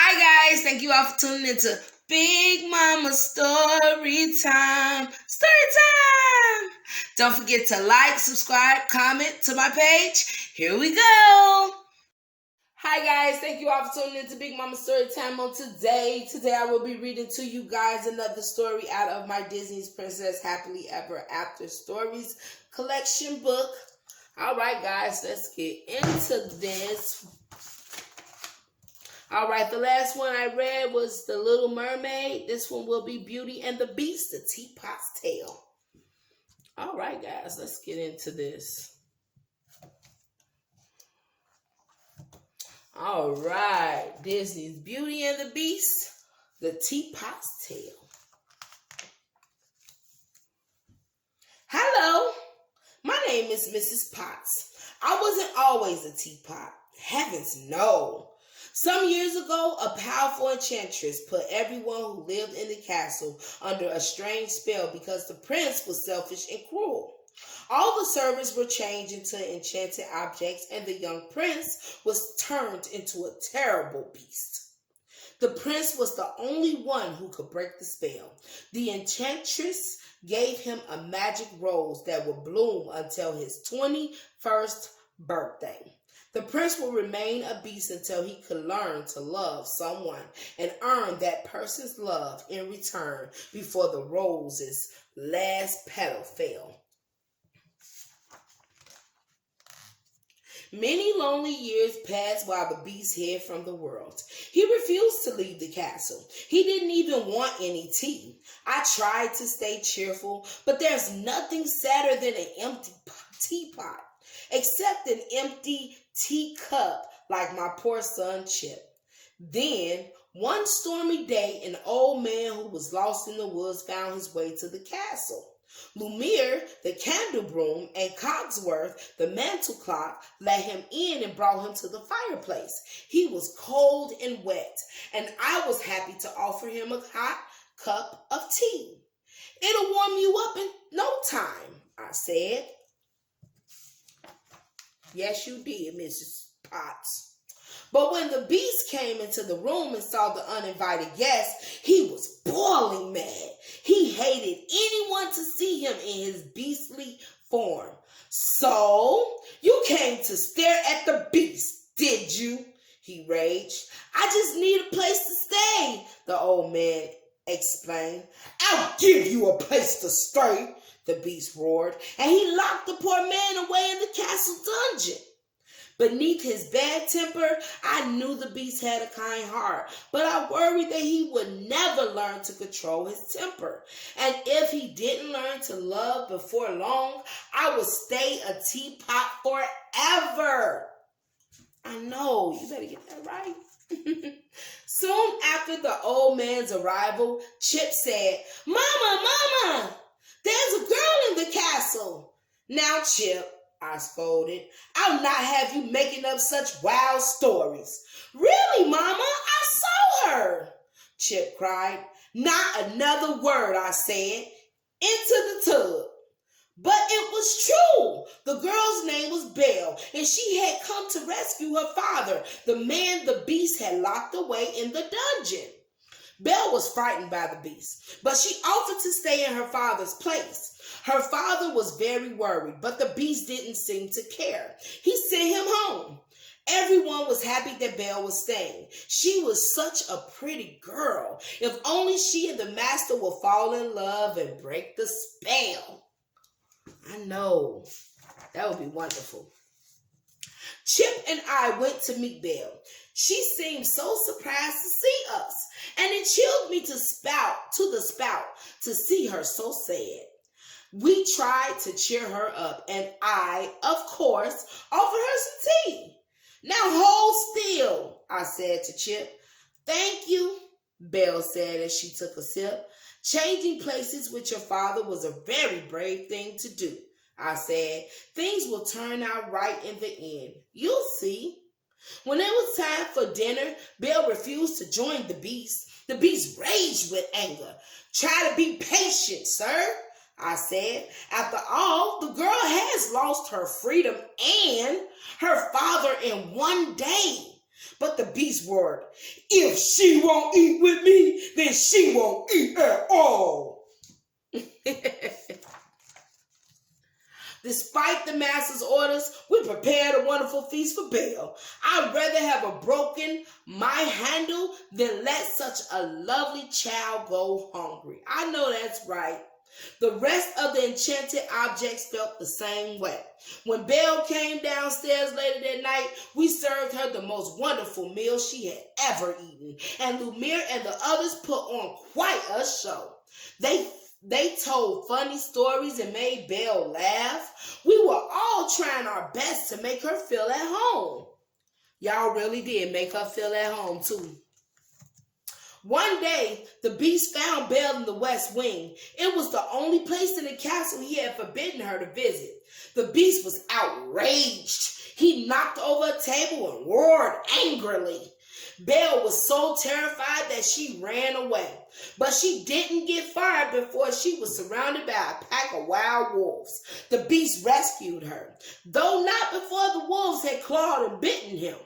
Hi guys, thank you all for tuning into Big Mama Story Time. Story Time! Don't forget to like, subscribe, comment to my page. Here we go. Hi guys, thank you all for tuning into Big Mama Story Time on today. Today I will be reading to you guys another story out of my Disney's Princess Happily Ever After Stories collection book. All right guys, let's get into this. All right, the last one I read was The Little Mermaid. This one will be Beauty and the Beast, the Teapot's Tale. All right, guys, let's get into this. All right, Disney's Beauty and the Beast, the Teapot's Tale. Hello, my name is Mrs. Potts. I wasn't always a teapot. Heavens, no. Some years ago, a powerful enchantress put everyone who lived in the castle under a strange spell because the prince was selfish and cruel. All the servants were changed into enchanted objects, and the young prince was turned into a terrible beast. The prince was the only one who could break the spell. The enchantress gave him a magic rose that would bloom until his 21st birthday. The prince will remain a beast until he could learn to love someone and earn that person's love in return before the rose's last petal fell. Many lonely years passed while the beast hid from the world. He refused to leave the castle. He didn't even want any tea. I tried to stay cheerful, but there's nothing sadder than an empty teapot, except an empty teacup like my poor son Chip. Then, one stormy day, an old man who was lost in the woods found his way to the castle. Lumiere, the candle broom, and Cogsworth, the mantel clock, let him in and brought him to the fireplace. He was cold and wet, and I was happy to offer him a hot cup of tea. It'll warm you up in no time, I said. Yes, you did, Mrs. Potts. But when the beast came into the room and saw the uninvited guest, he was boiling mad. He hated anyone to see him in his beastly form. So, you came to stare at the beast, did you? He raged. I just need a place to stay, the old man explained. I'll give you a place to stay, the beast roared, and he locked the poor man away in the castle dungeon. Beneath his bad temper, I knew the beast had a kind heart, but I worried that he would never learn to control his temper. And if he didn't learn to love before long, I would stay a teapot forever. I know, you better get that right. Soon after the old man's arrival, Chip said, Mama, there's a girl in the castle. Now, Chip, I scolded, I'll not have you making up such wild stories. Really, Mama? I saw her, Chip cried. Not another word, I said. Into the tub. But it was true. The girl's name was Belle, and she had come to rescue her father, the man the beast had locked away in the dungeon. Belle was frightened by the beast, but she offered to stay in her father's place. Her father was very worried, but the beast didn't seem to care. He sent him home. Everyone was happy that Belle was staying. She was such a pretty girl. If only she and the master would fall in love and break the spell. I know. That would be wonderful. Chip and I went to meet Belle. She seemed so surprised to see us, and it chilled me to the spout to see her so sad. We tried to cheer her up, and I, of course, offered her some tea. Now hold still, I said to Chip. Thank you, Belle said as she took a sip. Changing places with your father was a very brave thing to do, I said. Things will turn out right in the end. You'll see. When it was time for dinner, Belle refused to join the beast. The beast raged with anger. Try to be patient, sir, I said. After all, the girl has lost her freedom and her father in one day. But the beast roared, "If she won't eat with me, then she won't eat at all." Despite the master's orders, we prepared a wonderful feast for Belle. I'd rather have a broken my handle than let such a lovely child go hungry. I know that's right. The rest of the enchanted objects felt the same way. When Belle came downstairs later that night, we served her the most wonderful meal she had ever eaten, and Lumiere and the others put on quite a show. They told funny stories and made Belle laugh. We were all trying our best to make her feel at home. Y'all really did make her feel at home too. One day, the beast found Belle in the west wing. It was the only place in the castle he had forbidden her to visit. The beast was outraged. He knocked over a table and roared angrily. Belle was so terrified that she ran away. But she didn't get far before she was surrounded by a pack of wild wolves. The beast rescued her, though not before the wolves had clawed and bitten him.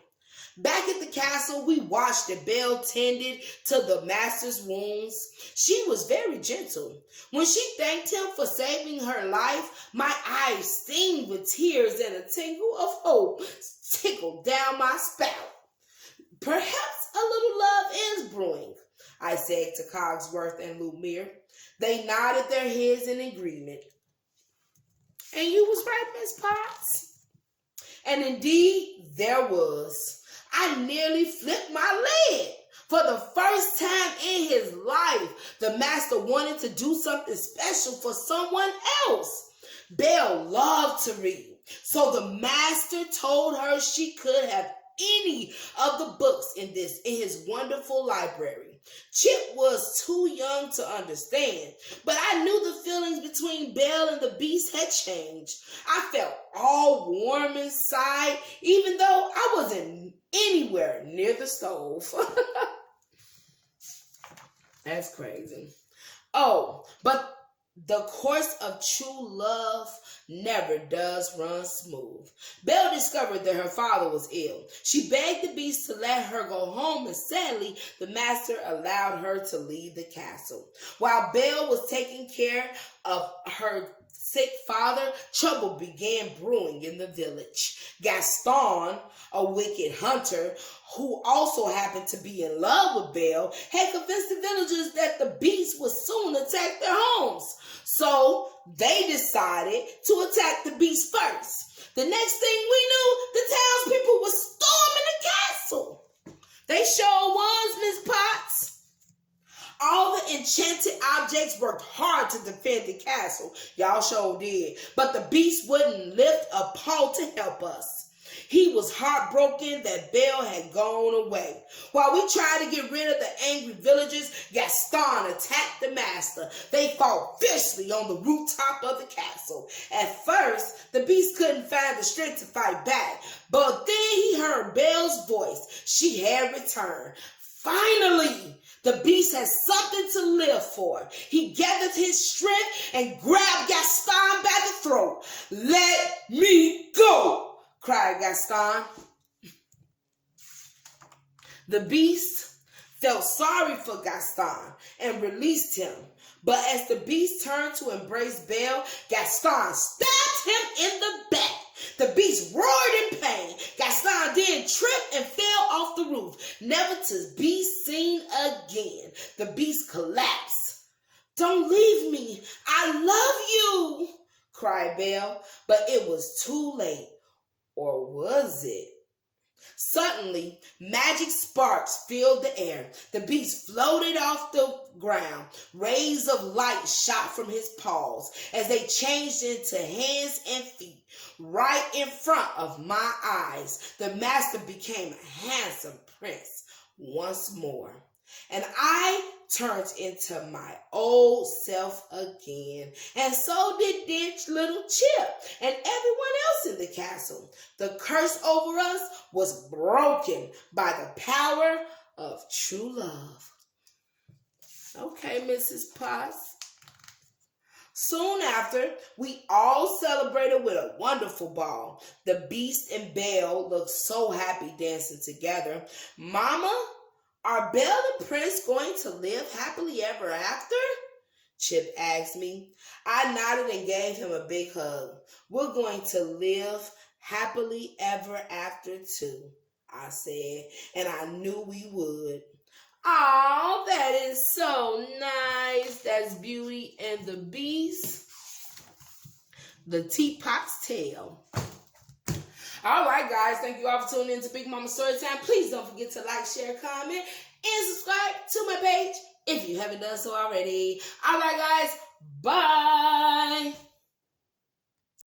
Back at the castle, we watched as Belle tended to the master's wounds. She was very gentle. When she thanked him for saving her life, my eyes steamed with tears and a tingle of hope tickled down my spout. "Perhaps a little love is brewing," I said to Cogsworth and Lumiere. They nodded their heads in agreement. "And you was right, Miss Potts." And indeed, there was. I nearly flipped my lid. For the first time in his life, the master wanted to do something special for someone else. Belle loved to read, so the master told her she could have any of the books in his wonderful library. Chip was too young to understand, but I knew the feelings between Belle and the beast had changed. I felt all warm inside, even though I wasn't anywhere near the stove. That's crazy. Oh, but the course of true love never does run smooth. Belle discovered that her father was ill. She begged the beast to let her go home, and sadly, the master allowed her to leave the castle. While Belle was taking care of her sick father, trouble began brewing in the village. Gaston, a wicked hunter who also happened to be in love with Belle, had convinced the villagers that the beast would soon attack their homes. So they decided to attack the beast first. The next thing we knew, the townspeople were storming the castle. They sure was, Miss Potts. All the enchanted objects worked hard to defend the castle. Y'all sure did. But the beast wouldn't lift a paw to help us. He was heartbroken that Belle had gone away. While we tried to get rid of the angry villagers, Gaston attacked the master. They fought fiercely on the rooftop of the castle. At first, the beast couldn't find the strength to fight back. But then he heard Belle's voice. She had returned. Finally, the beast had something to live for. He gathered his strength and grabbed Gaston by the throat. "Let me go!" cried Gaston. The beast felt sorry for Gaston and released him. But as the beast turned to embrace Belle, Gaston stabbed him in the back. The beast roared in pain. Gaston then tripped and fell off the roof, never to be seen again. The beast collapsed. "Don't leave me. I love you," cried Belle. But it was too late. Or was it? Suddenly, magic sparks filled the air. The beast floated off the ground. Rays of light shot from his paws as they changed into hands and feet. Right in front of my eyes, the master became a handsome prince once more. And I turned into my old self again. And so did little Chip and everyone else in the castle. The curse over us was broken by the power of true love. Okay, Mrs. Potts. Soon after, we all celebrated with a wonderful ball. The Beast and Belle looked so happy dancing together. Mama, are Belle and Prince going to live happily ever after? Chip asked me. I nodded and gave him a big hug. We're going to live happily ever after too, I said, and I knew we would. Oh, that is so nice. That's Beauty and the Beast. The Teapot's Tale. All right, guys. Thank you all for tuning in to Big Mama Storytime. Please don't forget to like, share, comment, and subscribe to my page if you haven't done so already. All right, guys. Bye.